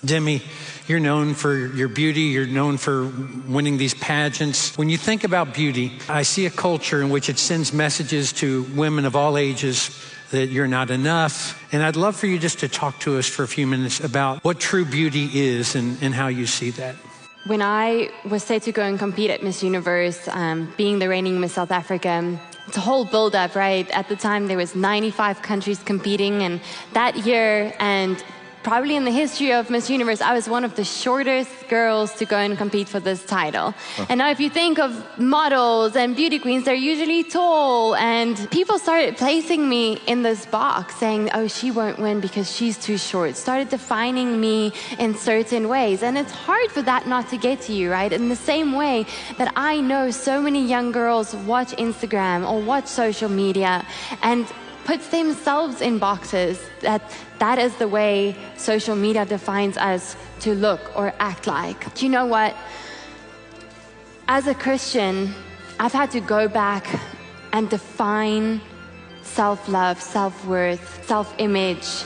Demi, you're known for your beauty. You're known for winning these pageants. When you think about beauty, I see a culture in which it sends messages to women of all ages that you're not enough. And I'd love for you just to talk to us for a few minutes about what true beauty is and how you see that. When I was set to go and compete at Miss Universe, being the reigning Miss South Africa, it's a whole build-up, right? At the time, there was 95 countries competing, and that year, and probably in the history of Miss Universe, I was one of the shortest girls to go and compete for this title. And now if you think of models and beauty queens, they're usually tall, and people started placing me in this box saying, oh, she won't win because she's too short, started defining me in certain ways. And it's hard for that not to get to you, right? In the same way that I know so many young girls watch Instagram or watch social media and puts themselves in boxes, that is the way social media defines us to look or act like. Do you know what? As a Christian, I've had to go back and define self-love, self-worth, self-image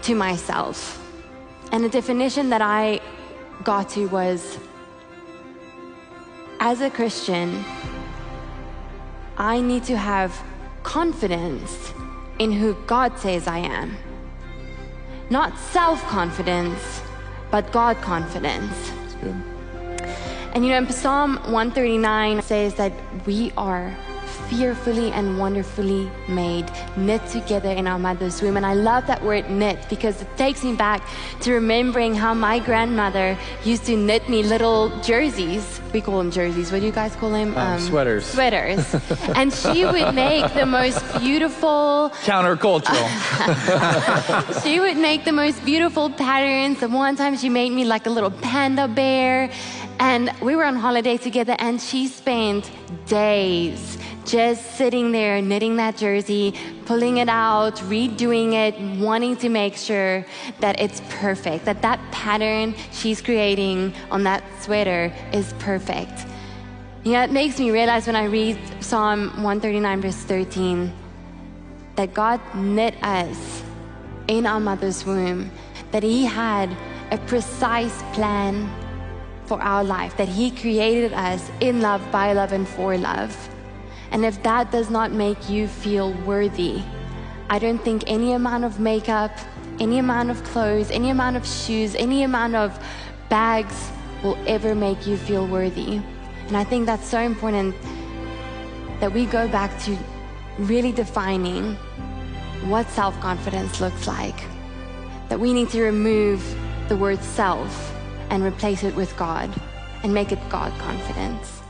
to myself. And the definition that I got to was, as a Christian, I need to have confidence in who God says I am. Not self-confidence, but God confidence. That's good. And you know, in Psalm 139 says that we are fearfully and wonderfully made, knit together in our mother's womb. And I love that word knit because it takes me back to remembering how my grandmother used to knit me little jerseys. We call them jerseys. What do you guys call them? Sweaters. Sweaters. And she would make the most beautiful... Countercultural. She would make the most beautiful patterns. And one time she made me like a little panda bear. And we were on holiday together, and she spent days just sitting there knitting that jersey, pulling it out, redoing it, wanting to make sure that it's perfect, that that pattern she's creating on that sweater is perfect. You know, it makes me realize when I read Psalm 139 verse 13 that God knit us in our mother's womb, that He had a precise plan for our life, that He created us in love, by love, and for love. And if that does not make you feel worthy, I don't think any amount of makeup, any amount of clothes, any amount of shoes, any amount of bags will ever make you feel worthy. And I think that's so important that we go back to really defining what self-confidence looks like. That we need to remove the word self and replace it with God and make it God confidence.